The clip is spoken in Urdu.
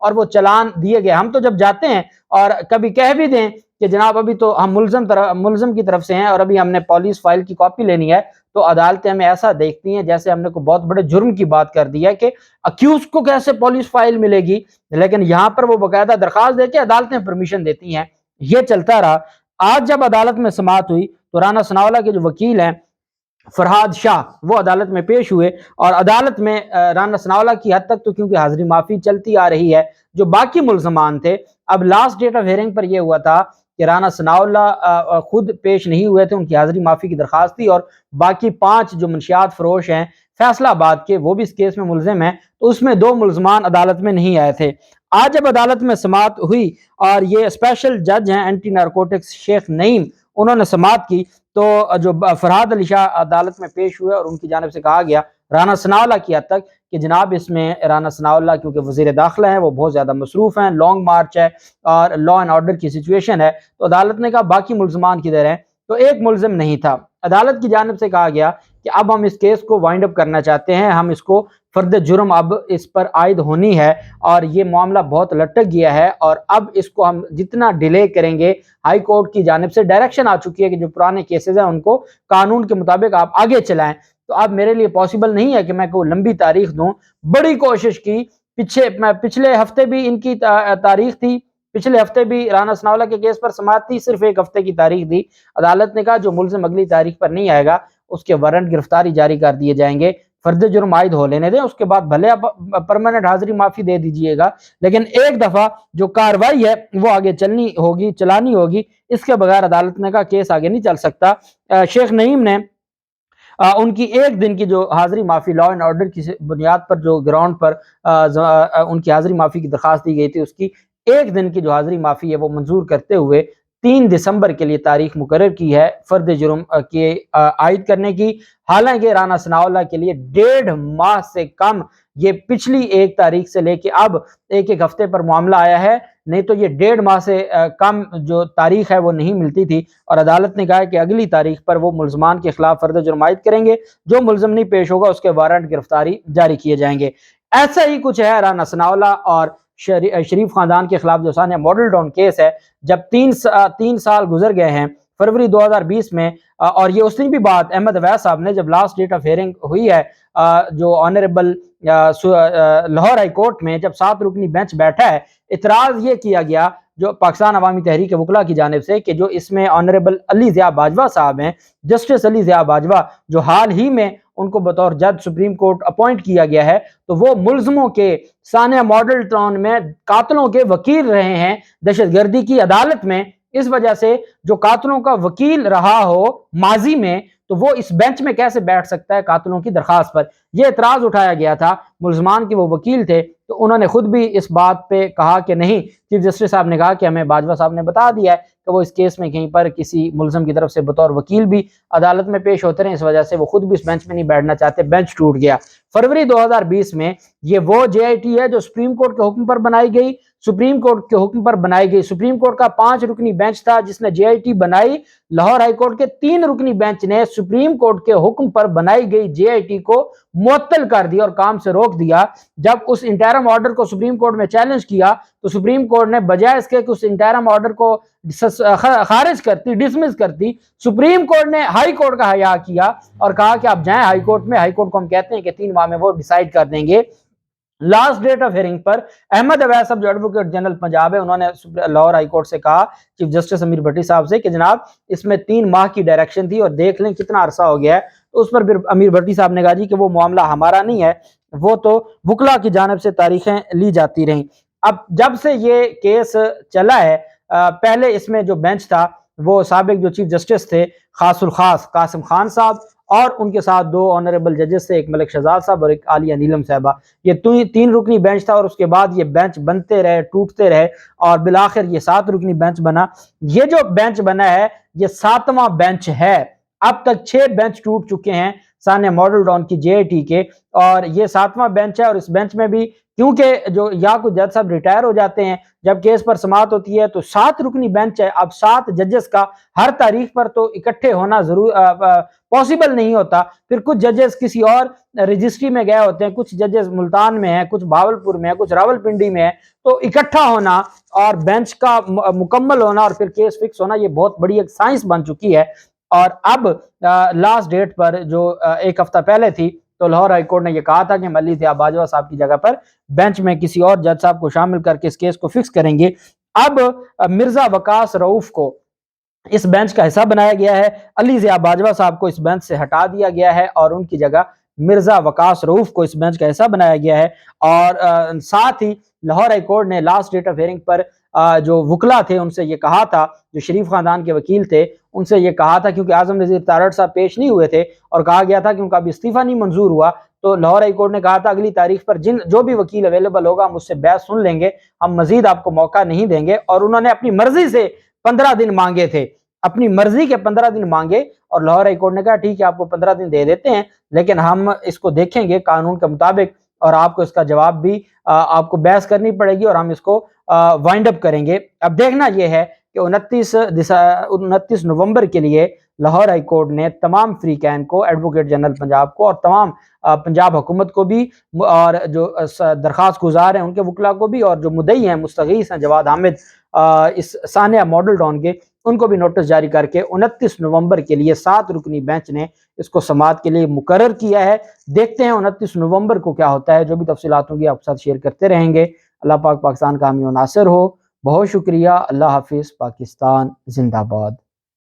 اور وہ چلان دیے گئے. ہم تو جب جاتے ہیں اور کبھی کہہ بھی دیں کہ جناب ابھی تو ہم ملزم کی طرف سے ہیں اور ابھی ہم نے پولیس فائل کی کاپی لینی ہے، تو عدالتیں ہمیں ایسا دیکھتی ہیں جیسے ہم نے کوئی بہت بڑے جرم کی بات کر دی ہے کہ اکیوز کو کیسے پولیس فائل ملے گی. لیکن یہاں پر وہ باقاعدہ درخواست دے کے عدالتیں پرمیشن دیتی ہیں. یہ چلتا رہا. آج جب عدالت میں سماعت ہوئی تو رانا ثناءاللہ کے جو وکیل ہیں فرحاد شاہ، وہ عدالت میں پیش ہوئے اور عدالت میں رانا ثناءاللہ کی حد تک تو کیونکہ حاضری معافی چلتی آ رہی ہے، جو باقی ملزمان تھے، اب لاسٹ ڈیٹ آف ہیئرنگ پر یہ ہوا تھا کہ رانا ثناءاللہ خود پیش نہیں ہوئے تھے، ان کی حاضری معافی کی درخواست تھی، اور باقی 5 جو منشیات فروش ہیں فیصلہ آباد کے، وہ بھی اس کیس میں ملزم ہیں، تو اس میں 2 ملزمان عدالت میں نہیں آئے تھے. آج جب عدالت میں سماعت ہوئی اور یہ اسپیشل جج ہیں اینٹی نارکوٹکس شیخ نعیم، انہوں نے سماعت کی، تو جو فرحاد علی شاہ عدالت میں پیش ہوئے اور ان کی جانب سے کہا گیا رانا ثناءاللہ کی حد تک کہ جناب اس میں رانا ثناءاللہ کیونکہ وزیر داخلہ ہیں، وہ بہت زیادہ مصروف ہیں، لانگ مارچ ہے اور لا اینڈ آرڈر کی سچویشن ہے، تو عدالت نے کہا باقی ملزمان کدھر ہیں؟ تو ایک ملزم نہیں تھا. عدالت کی جانب سے کہا گیا کہ اب ہم اس کیس کو وائنڈ اپ کرنا چاہتے ہیں، ہم اس کو فرد جرم اب اس پر عائد ہونی ہے اور یہ معاملہ بہت لٹک گیا ہے، اور اب اس کو ہم جتنا ڈیلے کریں گے، ہائی کورٹ کی جانب سے ڈائریکشن آ چکی ہے کہ جو پرانے کیسز ہیں ان کو قانون کے مطابق آپ آگے چلائیں، تو اب میرے لیے پاسبل نہیں ہے کہ میں کوئی لمبی تاریخ دوں. بڑی کوشش کی، پچھلے ہفتے بھی ان کی تاریخ تھی، پچھلے ہفتے بھی رانا ثناءاللہ کے کیس پر سماعت تھی، صرف ایک ہفتے کی تاریخ دی. عدالت نے کہا جو ملزم اگلی تاریخ پر نہیں آئے گا اس کے وارنٹ گرفتاری جاری کر دیے جائیں گے، فرد جرم عائد ہو لینے دیں، اس کے بعد بھلے آپ پرماننٹ حاضری معافی دے دیجئے گا، لیکن ایک دفعہ جو کاروائی ہے وہ آگے چلانی ہوگی، اس کے بغیر عدالت نے کہا کیس آگے نہیں چل سکتا. شیخ نعیم نے ان کی ایک دن کی جو حاضری معافی لا اینڈ آرڈر کی بنیاد پر جو گراؤنڈ پر ان کی حاضری معافی کی درخواست دی گئی تھی، اس کی ایک دن کی جو حاضری معافی ہے وہ منظور کرتے ہوئے 3 دسمبر کے لیے تاریخ مقرر کی ہے فرد جرم کے عائد کرنے کی. حالانکہ رانا ثناءاللہ کے لیے 1.5 ماہ سے کم، یہ پچھلی 1 تاریخ سے لے کے اب ایک ہفتے پر معاملہ آیا ہے، نہیں تو یہ 1.5 ماہ سے کم جو تاریخ ہے وہ نہیں ملتی تھی، اور عدالت نے کہا کہ اگلی تاریخ پر وہ ملزمان کے خلاف فرد جرم عائد کریں گے، جو ملزم نہیں پیش ہوگا اس کے وارنٹ گرفتاری جاری کیے جائیں گے. ایسا ہی کچھ ہے رانا ثناءاللہ اور شریف خاندان کے خلاف جو ثانیہ ماڈل ٹاؤن کیس ہے. جب 3 سال گزر گئے ہیں فروری 2020 میں، اور یہ اس دن بھی بات احمد اویس صاحب نے جب لاسٹ ڈیٹ آف ہیئرنگ ہوئی ہے جو آنریبل لاہور ہائی کورٹ میں، جب 7 رکنی بینچ بیٹھا ہے، اعتراض یہ کیا گیا جو پاکستان عوامی تحریک وکلاء کی جانب سے کہ جو اس میں آنریبل علی ضیاء باجوہ صاحب ہیں، جسٹس علی ضیاء باجوہ، جو حال ہی میں ان کو بطور جج سپریم کورٹ اپوائنٹ کیا گیا ہے، تو وہ ملزموں کے ثانیہ ماڈل ٹاؤن میں قاتلوں کے وکیل رہے ہیں دہشت گردی کی عدالت میں. اس وجہ سے جو قاتلوں کا وکیل رہا ہو ماضی میں، تو وہ اس بینچ میں کیسے بیٹھ سکتا ہے قاتلوں کی درخواست پر؟ یہ اعتراض اٹھایا گیا تھا. ملزمان کے وہ وکیل تھے تو انہوں نے خود بھی اس بات پہ کہا کہ نہیں، چیف جسٹس صاحب نے کہا کہ ہمیں باجوہ صاحب نے بتا دیا ہے کہ وہ اس کیس میں کہیں پر کسی ملزم کی طرف سے بطور وکیل بھی عدالت میں پیش ہوتے رہے، اس وجہ سے وہ خود بھی اس بینچ میں نہیں بیٹھنا چاہتے، بینچ ٹوٹ گیا. فروری 2020 میں یہ وہ جے آئی ٹی ہے جو سپریم کورٹ کے حکم پر بنائی گئی، سپریم کورٹ کے حکم پر بنائی گئی. سپریم کورٹ کا 5 رکنی بینچ تھا جس نے جے آئی ٹی بنائی. لاہور ہائی کورٹ کے 3 رکنی بینچ نے سپریم کورٹ کے حکم پر بنائی گئی جے آئی ٹی کو معطل کر دیا اور کام سے روک دیا. جب اس انٹرم آرڈر کو سپریم کورٹ میں چیلنج کیا تو سپریم کورٹ نے بجائے اس کے کہ اس انٹرم آرڈر کو خارج کرتی، ڈسمس کرتی، سپریم کورٹ نے ہائی کورٹ کا حیا کیا اور کہا کہ آپ جائیں ہائی کورٹ میں. ہائی کورٹ کو ہم کہتے ہیں کہ 3 ماہ میں وہ ڈیسائیڈ کر دیں گے. لاسٹ ڈیٹ آف ہیئرنگ پر احمد اویس صاحب جو ایڈوکیٹ جنرل پنجاب ہے، انہوں نے لاہور ہائی کورٹ سے کہا چیف جسٹس امیر بھٹی صاحب سے کہ جناب اس میں 3 ماہ کی ڈائریکشن تھی اور دیکھ لیں کتنا عرصہ ہو گیا ہے. تو اس پر پھر امیر بھٹی صاحب نے کہا جی کہ وہ معاملہ ہمارا نہیں ہے، وہ تو وکلاء کی جانب سے تاریخیں لی جاتی رہیں. اب جب سے یہ کیس چلا ہے، پہلے اس میں جو بینچ تھا وہ سابق جو چیف جسٹس تھے خاص الخاص قاسم خان صاحب، اور ان کے ساتھ 2 آنریبل ججز تھے، ایک ملک شہزاد صاحب اور ایک عالیہ نیلم صاحبہ. یہ 3 رکنی بینچ تھا اور اس کے بعد یہ بینچ بنتے رہے، ٹوٹتے رہے اور بالآخر یہ 7 رکنی بینچ بنا. یہ جو بینچ بنا ہے یہ 7واں بینچ ہے. اب تک 6 بینچ ٹوٹ چکے ہیں ثانیہ ماڈل ٹاؤن کی جے آئی ٹی کے، اور یہ 7واں بینچ ہے. اور اس بینچ میں بھی کیونکہ جو یا کوئی جج صاحب ریٹائر ہو جاتے ہیں جب کیس پر سماعت ہوتی ہے تو 7 رکنی بینچ ہے. اب 7 ججز کا ہر تاریخ پر تو اکٹھے ہونا ضرور پاسبل نہیں ہوتا. پھر کچھ ججز کسی اور رجسٹری میں گئے ہوتے ہیں, کچھ ججز ملتان میں ہیں, کچھ بھاولپور میں ہیں, کچھ راولپنڈی میں ہیں. تو اکٹھا ہونا اور بینچ کا مکمل ہونا اور پھر کیس فکس ہونا, یہ بہت بڑی ایک سائنس بن چکی ہے. اور اب لاسٹ ڈیٹ پر جو ایک ہفتہ پہلے تھی تو لاہور ہائی کورٹ نے یہ کہا تھا کہ ہم علی ضیاء باجوہ صاحب کی جگہ پر بینچ میں کسی اور جج صاحب کو شامل کر کے اس کیس کو فکس کریں گے. اب مرزا وقاص رؤوف کو اس بینچ کا حصہ بنایا گیا ہے, علی ضیاء باجوہ صاحب کو اس بینچ سے ہٹا دیا گیا ہے اور ان کی جگہ مرزا وقاص رؤوف کو اس بینچ کا حصہ بنایا گیا ہے. اور ساتھ ہی لاہور ہائی کورٹ نے لاسٹ ڈیٹ آف ہیئرنگ پر جو وکلا تھے ان سے یہ کہا تھا, جو شریف خاندان کے وکیل تھے ان سے یہ کہا تھا, کیونکہ اعظم نذیر تارڑ صاحب پیش نہیں ہوئے تھے اور کہا گیا تھا کہ ان کا ابھی استعفیٰ نہیں منظور ہوا, تو لاہور ہائی کورٹ نے کہا تھا اگلی تاریخ پر جو بھی وکیل اویلیبل ہوگا ہم اس سے بحث سن لیں گے, ہم مزید آپ کو موقع نہیں دیں گے. اور انہوں نے اپنی مرضی سے 15 دن مانگے تھے, اپنی مرضی کے 15 دن مانگے, اور لاہور ہائی کورٹ نے کہا ٹھیک ہے آپ کو 15 دن دے دیتے ہیں, لیکن ہم اس کو دیکھیں گے قانون کے مطابق اور آپ کو اس کا جواب بھی آپ کو بحث کرنی پڑے گی اور ہم اس کو وائنڈ اپ کریں گے. اب دیکھنا یہ ہے کہ 29 نومبر کے لیے لاہور ہائی کورٹ نے تمام فریقین کو, ایڈوکیٹ جنرل پنجاب کو اور تمام پنجاب حکومت کو بھی, اور جو درخواست گزار ہیں ان کے وکلا کو بھی, اور جو مدعی ہیں مستغیث ہیں جواد حامد اس ثانیہ ماڈل ٹاؤن کے, ان کو بھی نوٹس جاری کر کے 29 نومبر کے لیے 7 رکنی بینچ نے اس کو سماعت کے لیے مقرر کیا ہے. دیکھتے ہیں 29 نومبر کو کیا ہوتا ہے, جو بھی تفصیلات ہوں گی آپ کے ساتھ شیئر کرتے رہیں گے. اللہ پاک پاکستان کا حامی و ناصر ہو. بہت شکریہ. اللہ حافظ. پاکستان زندہ باد.